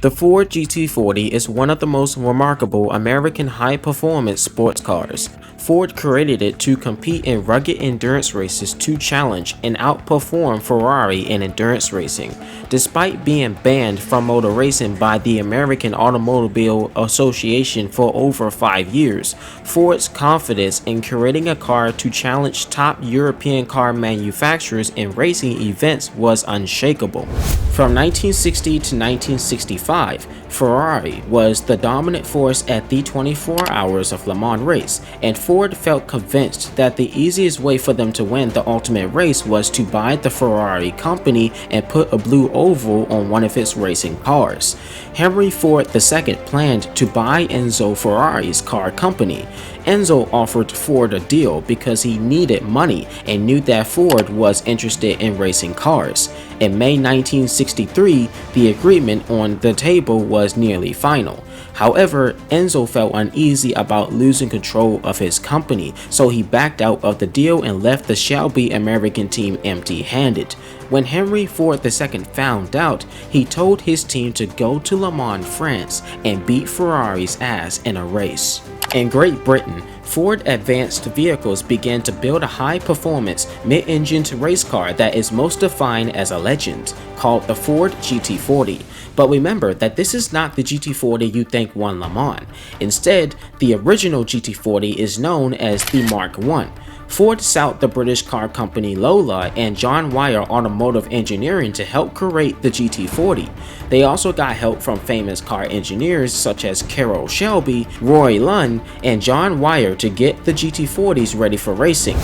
The Ford GT40 is one of the most remarkable American high-performance sports cars. Ford created it to compete in rugged endurance races to challenge and outperform Ferrari in endurance racing. Despite being banned from motor racing by the American Automobile Association for over 5 years, Ford's confidence in creating a car to challenge top European car manufacturers in racing events was unshakable. From 1960 to 1965, Ferrari was the dominant force at the 24 Hours of Le Mans race, and Ford felt convinced that the easiest way for them to win the ultimate race was to buy the Ferrari company and put a blue oval on one of its racing cars. Henry Ford II planned to buy Enzo Ferrari's car company. Enzo offered Ford a deal because he needed money and knew that Ford was interested in racing cars. In May 1963, the agreement on the table was nearly final. However, Enzo felt uneasy about losing control of his company, so he backed out of the deal and left the Shelby American team empty-handed. When Henry Ford II found out, he told his team to go to Le Mans, France and beat Ferrari's ass in a race. In Great Britain, Ford Advanced Vehicles began to build a high-performance, mid-engined race car that is most defined as a legend, called the Ford GT40. But remember that this is not the GT40 you think won Le Mans. Instead, the original GT40 is known as the Mark I. Ford sought the British car company Lola and John Wyer Automotive Engineering to help create the GT40. They also got help from famous car engineers such as Carroll Shelby, Roy Lunn, and John Wyer to get the GT40s ready for racing.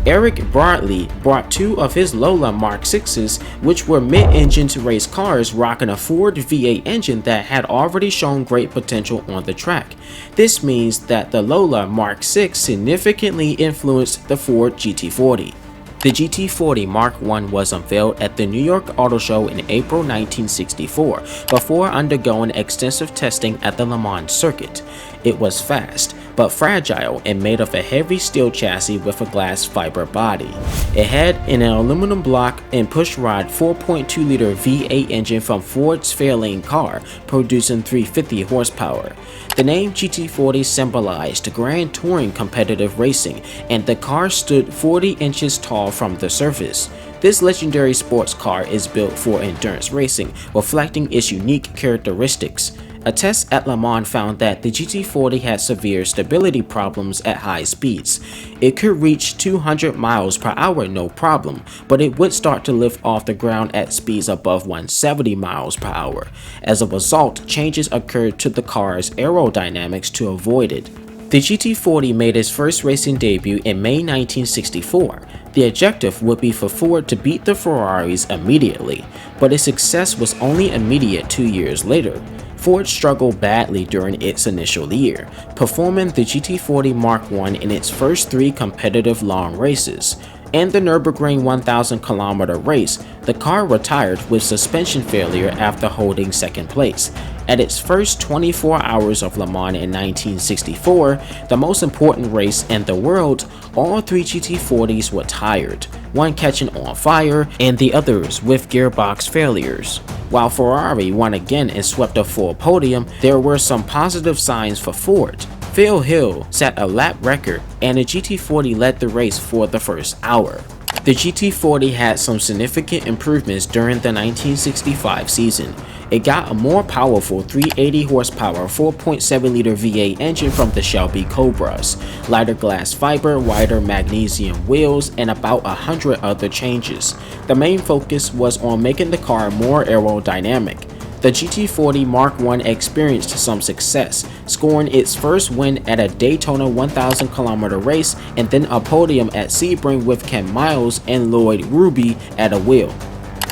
Eric Broadley brought two of his Lola Mark VIs, which were mid-engine race cars rocking a Ford V8 engine that had already shown great potential on the track. This means that the Lola Mark VI significantly influenced the Ford GT40. The GT40 Mark I was unveiled at the New York Auto Show in April 1964 before undergoing extensive testing at the Le Mans circuit. It was fast, but fragile and made of a heavy steel chassis with a glass fiber body. It had an aluminum block and pushrod 4.2-liter V8 engine from Ford's Fairlane car, producing 350 horsepower. The name GT40 symbolized grand touring competitive racing, and the car stood 40 inches tall from the surface. This legendary sports car is built for endurance racing, reflecting its unique characteristics. A test at Le Mans found that the GT40 had severe stability problems at high speeds. It could reach 200 miles per hour no problem, but it would start to lift off the ground at speeds above 170 miles per hour. As a result, changes occurred to the car's aerodynamics to avoid it. The GT40 made its first racing debut in May 1964. The objective would be for Ford to beat the Ferraris immediately, but its success was only immediate 2 years later. Ford struggled badly during its initial year, performing the GT40 Mark I in its first 3 competitive long races. In the Nürburgring 1,000-kilometer race, the car retired with suspension failure after holding second place. At its first 24 Hours of Le Mans in 1964, the most important race in the world, all 3 GT40s were tired, one catching on fire and the others with gearbox failures. While Ferrari won again and swept a full podium, there were some positive signs for Ford. Phil Hill set a lap record and the GT40 led the race for the first hour. The GT40 had some significant improvements during the 1965 season. It got a more powerful 380 horsepower 4.7-liter V8 engine from the Shelby Cobras, lighter glass fiber, wider magnesium wheels, and about 100 other changes. The main focus was on making the car more aerodynamic. The GT40 Mark I experienced some success, scoring its first win at a Daytona 1,000-kilometer race and then a podium at Sebring with Ken Miles and Lloyd Ruby at a wheel.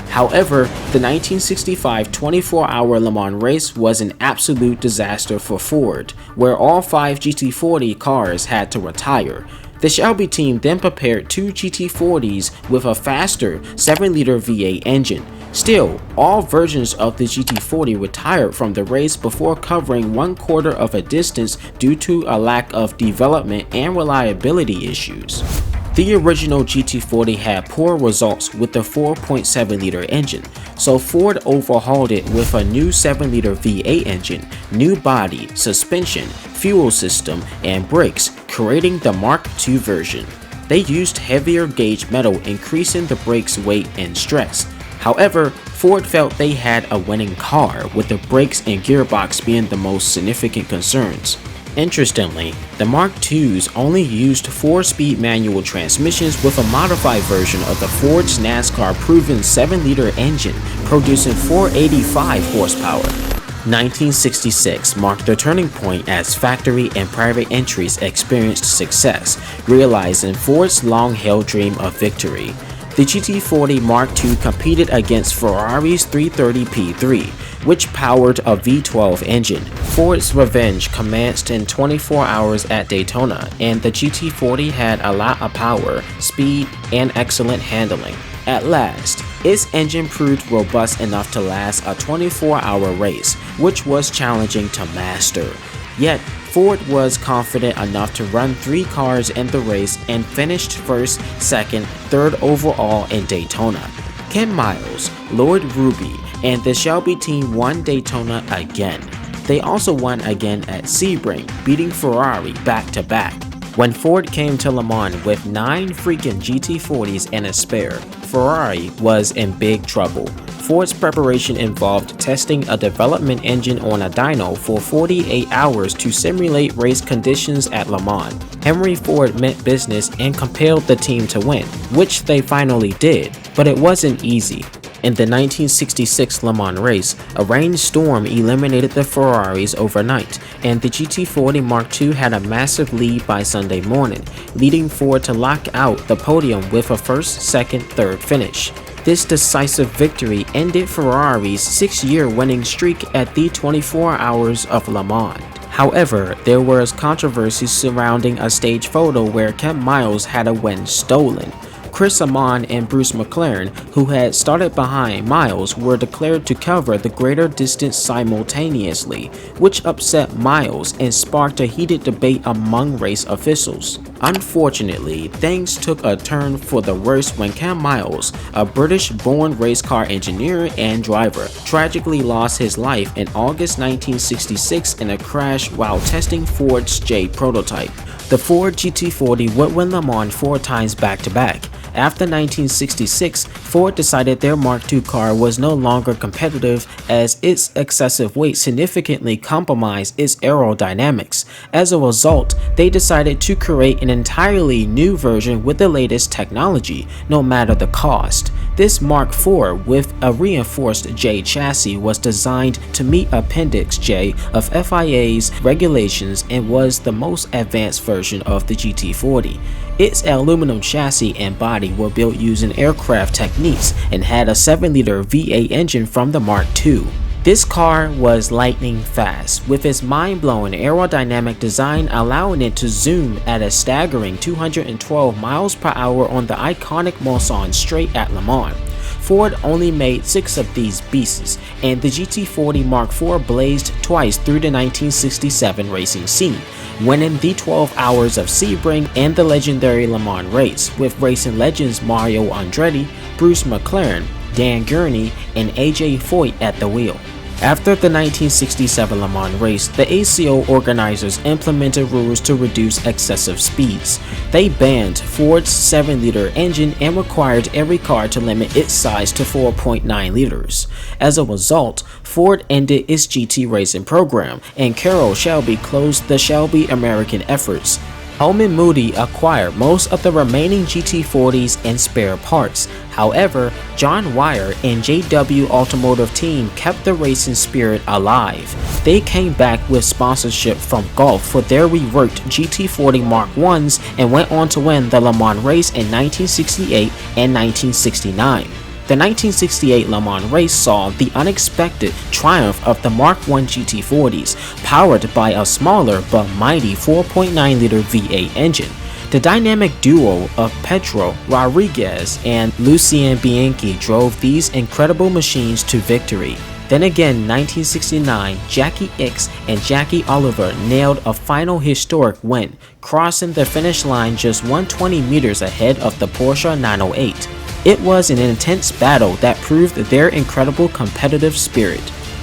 However, the 1965 24-hour Le Mans race was an absolute disaster for Ford, where all 5 GT40 cars had to retire. The Shelby team then prepared 2 GT40s with a faster 7-liter V8 engine. Still, all versions of the GT40 retired from the race before covering 1/4 of a distance due to a lack of development and reliability issues. The original GT40 had poor results with the 4.7-liter engine, so Ford overhauled it with a new 7-liter V8 engine, new body, suspension, fuel system, and brakes, creating the Mark II version. They used heavier gauge metal, increasing the brake's weight and stress. However, Ford felt they had a winning car, with the brakes and gearbox being the most significant concerns. Interestingly, the Mark IIs only used 4-speed manual transmissions with a modified version of the Ford's NASCAR-proven 7-liter engine, producing 485 horsepower. 1966 marked the turning point as factory and private entries experienced success, realizing Ford's long-held dream of victory. The GT40 Mark II competed against Ferrari's 330 P3, which powered a V12 engine. Ford's revenge commenced in 24 hours at Daytona, and the GT40 had a lot of power, speed, and excellent handling. At last, its engine proved robust enough to last a 24-hour race, which was challenging to master. Yet, Ford was confident enough to run 3 cars in the race and finished first, second, third overall in Daytona. Ken Miles, Lloyd Ruby, and the Shelby team won Daytona again. They also won again at Sebring, beating Ferrari back-to-back. When Ford came to Le Mans with 9 freaking GT40s and a spare, Ferrari was in big trouble. Ford's preparation involved testing a development engine on a dyno for 48 hours to simulate race conditions at Le Mans. Henry Ford meant business and compelled the team to win, which they finally did, but it wasn't easy. In the 1966 Le Mans race, a rainstorm eliminated the Ferraris overnight, and the GT40 Mark II had a massive lead by Sunday morning, leading Ford to lock out the podium with a first, second, third finish. This decisive victory ended Ferrari's 6-year winning streak at the 24 Hours of Le Mans. However, there was controversy surrounding a stage photo where Ken Miles had a win stolen. Chris Amon and Bruce McLaren, who had started behind Miles, were declared to cover the greater distance simultaneously, which upset Miles and sparked a heated debate among race officials. Unfortunately, things took a turn for the worse when Ken Miles, a British-born race car engineer and driver, tragically lost his life in August 1966 in a crash while testing Ford's J prototype. The Ford GT40 would win Le Mans 4 times back-to-back. After 1966, Ford decided their Mark II car was no longer competitive as its excessive weight significantly compromised its aerodynamics. As a result, they decided to create an entirely new version with the latest technology, no matter the cost. This Mark IV with a reinforced J chassis was designed to meet Appendix J of FIA's regulations and was the most advanced version of the GT40. Its aluminum chassis and body were built using aircraft techniques and had a 7-liter V8 engine from the Mark II. This car was lightning fast, with its mind-blowing aerodynamic design allowing it to zoom at a staggering 212 miles per hour on the iconic Mulsanne straight at Le Mans. Ford only made 6 of these beasts, and the GT40 Mark IV blazed twice through the 1967 racing scene, winning the 12 Hours of Sebring and the legendary Le Mans race, with racing legends Mario Andretti, Bruce McLaren, Dan Gurney, and AJ Foyt at the wheel. After the 1967 Le Mans race, the ACO organizers implemented rules to reduce excessive speeds. They banned Ford's 7-liter engine and required every car to limit its size to 4.9 liters. As a result, Ford ended its GT racing program, and Carroll Shelby closed the Shelby American efforts. Holman Moody acquired most of the remaining GT40s and spare parts. However, John Wyer and JW Automotive Team kept the racing spirit alive. They came back with sponsorship from Gulf for their reworked GT40 Mark Is and went on to win the Le Mans race in 1968 and 1969. The 1968 Le Mans race saw the unexpected triumph of the Mark I GT40s, powered by a smaller but mighty 4.9-liter V8 engine. The dynamic duo of Pedro Rodriguez and Lucien Bianchi drove these incredible machines to victory. Then again, 1969, Jackie Ickx and Jackie Oliver nailed a final historic win, crossing the finish line just 120 meters ahead of the Porsche 908. It was an intense battle that proved their incredible competitive spirit.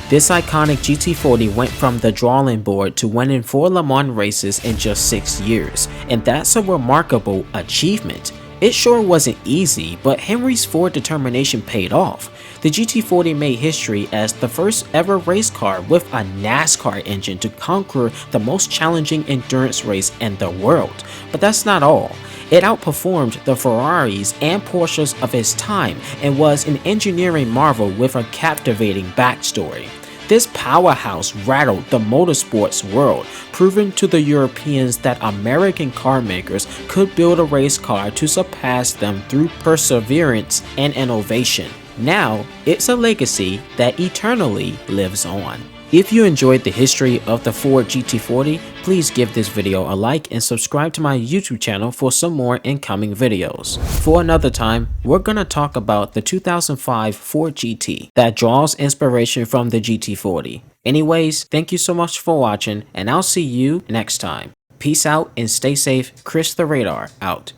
This iconic GT40 went from the drawing board to winning 4 Le Mans races in just 6 years, and that's a remarkable achievement. It sure wasn't easy, but Henry's Ford determination paid off. The GT40 made history as the first ever race car with a NASCAR engine to conquer the most challenging endurance race in the world. But that's not all. It outperformed the Ferraris and Porsches of its time and was an engineering marvel with a captivating backstory. This powerhouse rattled the motorsports world, proving to the Europeans that American car makers could build a race car to surpass them through perseverance and innovation. Now, it's a legacy that eternally lives on. If you enjoyed the history of the Ford GT40, please give this video a like and subscribe to my YouTube channel for some more incoming videos. For another time, we're gonna talk about the 2005 Ford GT that draws inspiration from the GT40. Anyways, thank you so much for watching, and I'll see you next time. Peace out and stay safe. Chris the Radar out.